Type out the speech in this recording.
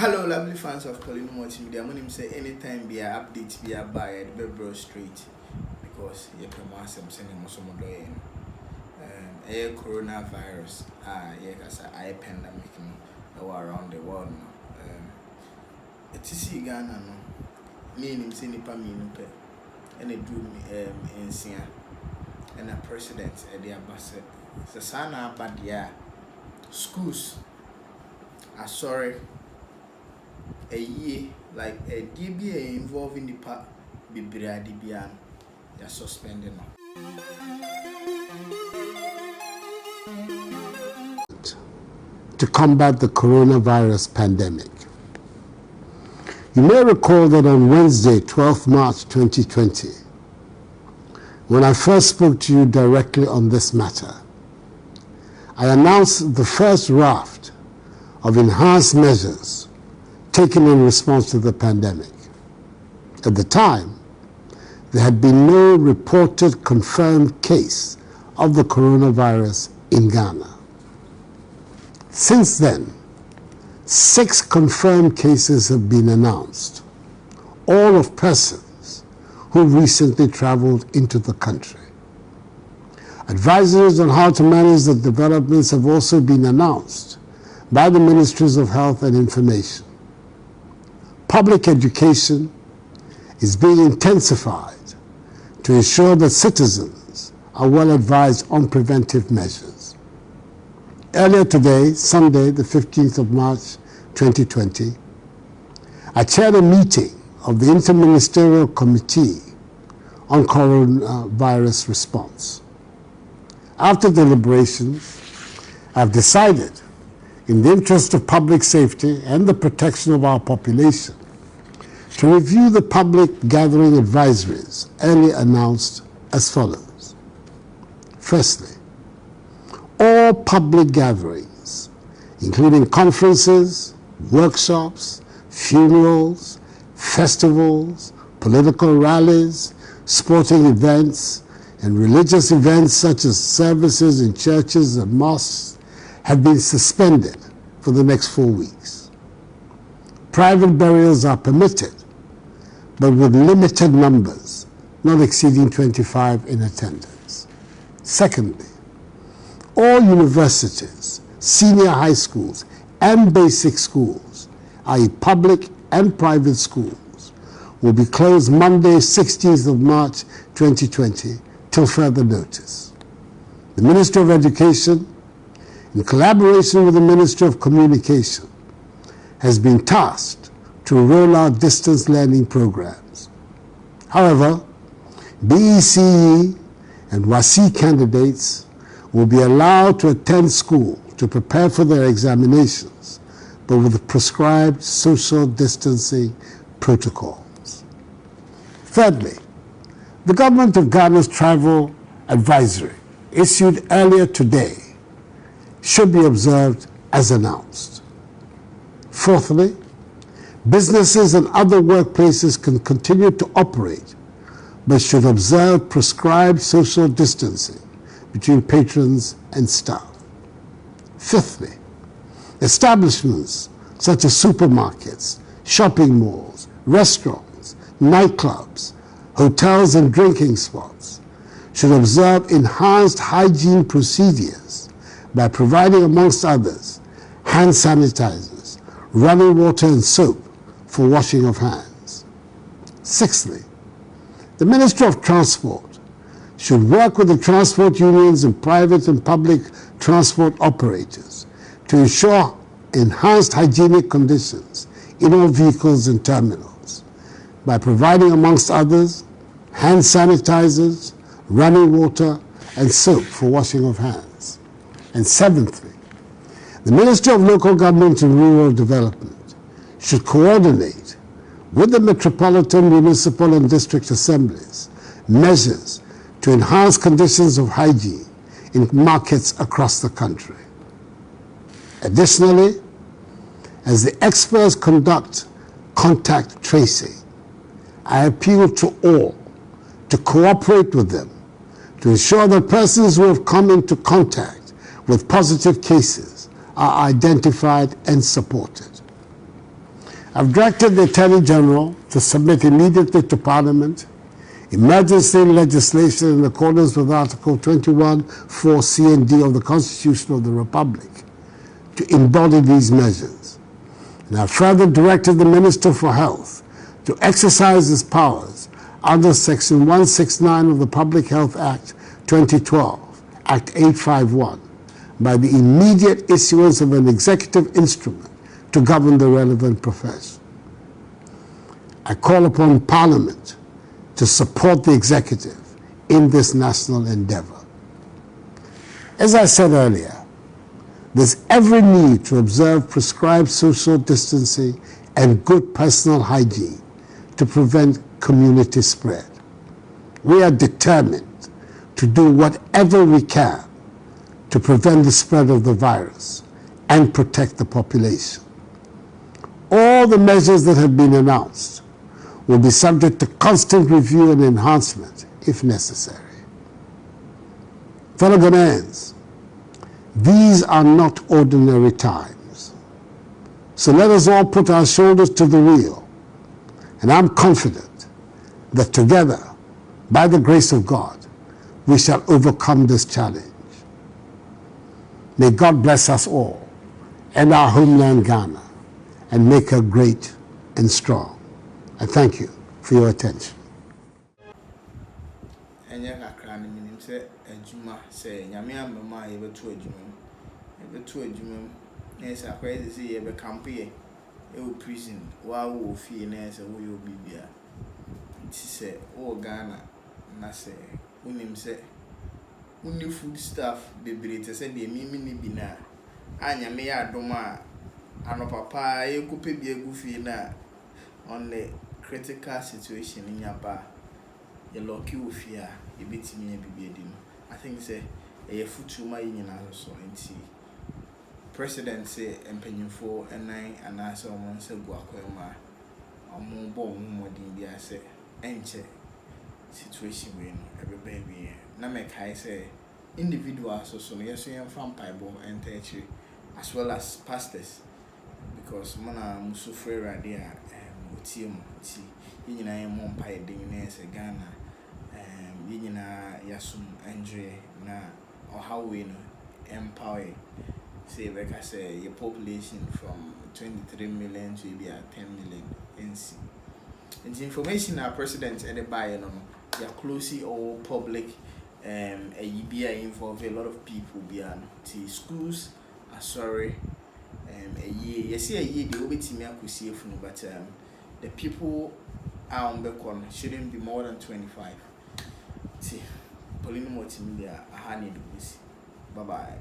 Hello, lovely fans of Poleeno Multimedia. My name say anytime be a update be a buy the bro straight because you can mass them sending most of my coronavirus. I pandemic around the world now. It is Ghana no. Meaning say nipa me no pe. And it drew me in Sia and a president at the ambassador. The sana bad yeah. Schools are sorry. A year like a DBA involving the part Bibria DBA they're suspended now. To combat the coronavirus pandemic. You may recall that on Wednesday, 12th March 2020, when I first spoke to you directly on this matter, I announced the first raft of enhanced measures taken in response to the pandemic. At the time, there had been no reported confirmed case of the coronavirus in Ghana. Since then, 6 confirmed cases have been announced, all of persons who recently traveled into the country. Advisories on how to manage the developments have also been announced by the Ministries of Health and Information. Public education is being intensified to ensure that citizens are well advised on preventive measures. Earlier today, Sunday, the 15th of March 2020, I chaired a meeting of the Interministerial Committee on Coronavirus Response. After deliberations, I've decided, in the interest of public safety and the protection of our population, to review the public gathering advisories earlier announced as follows. Firstly, all public gatherings, including conferences, workshops, funerals, festivals, political rallies, sporting events, and religious events such as services in churches and mosques, have been suspended for the next 4 weeks. Private burials are permitted, but with limited numbers, not exceeding 25 in attendance. Secondly, all universities, senior high schools, and basic schools, i.e. public and private schools, will be closed Monday, 16th of March 2020, till further notice. The Ministry of Education, in collaboration with the Ministry of Communication, has been tasked to roll out distance learning programs. However, BECE and WASI candidates will be allowed to attend school to prepare for their examinations, but with prescribed social distancing protocols. Thirdly, the Government of Ghana's travel advisory, issued earlier today, should be observed as announced. Fourthly, businesses and other workplaces can continue to operate, but should observe prescribed social distancing between patrons and staff. Fifthly, establishments such as supermarkets, shopping malls, restaurants, nightclubs, hotels and drinking spots should observe enhanced hygiene procedures by providing, amongst others, hand sanitizers, running water and soap for washing of hands. Sixthly, the Ministry of Transport should work with the transport unions and private and public transport operators to ensure enhanced hygienic conditions in all vehicles and terminals by providing, amongst others, hand sanitizers, running water and soap for washing of hands. And seventhly, the Ministry of Local Government and Rural Development should coordinate with the Metropolitan, Municipal and District Assemblies measures to enhance conditions of hygiene in markets across the country. Additionally, as the experts conduct contact tracing, I appeal to all to cooperate with them to ensure that persons who have come into contact with positive cases are identified and supported. I've directed the Attorney General to submit immediately to Parliament emergency legislation in accordance with Article 21(4)(c) and (d) of the Constitution of the Republic to embody these measures. And I further directed the Minister for Health to exercise his powers under Section 169 of the Public Health Act 2012, Act 851, by the immediate issuance of an executive instrument to govern the relevant profession. I call upon Parliament to support the executive in this national endeavor. As I said earlier, there's every need to observe prescribed social distancing and good personal hygiene to prevent community spread. We are determined to do whatever we can to prevent the spread of the virus and protect the population. All the measures that have been announced will be subject to constant review and enhancement if necessary. Fellow Ghanaians, these are not ordinary times. So let us all put our shoulders to the wheel, and I'm confident that together, by the grace of God, we shall overcome this challenge. May God bless us all and our homeland Ghana and make her great and strong. I thank you for your attention. Prison while fee nurse and we will be there. It is oh Ghana, Nasa, Unim say, only food stuff, baby, to send the mimi bina. Anya may I doma, and papa, you could be a goofy na on the critical situation in your bar. You lucky with fear, you beat me a baby. I think say a foot to my union also and see. President say empenyin for nine and answer on say guakwema omo bo mo din bia say enche situation we no every baby na me kai say individuals so no yeso yem fam bible enter church as well as pastors because mana muso frere ade a otie mo ti yinyina yem mo pai din na say Ghana yinyina yasum enjoy na or how we no empower. Say, like I say, your population from 23 million to be at 10 million NC. And the information our president and the buyer, they are closely all public. A EBI involve a lot of people beyond schools. Sorry, a year. You see, a year they will be teaming up with CF, but the people are on the corner shouldn't be more than 25. See, Poleeno Multimedia, I need to Bye bye.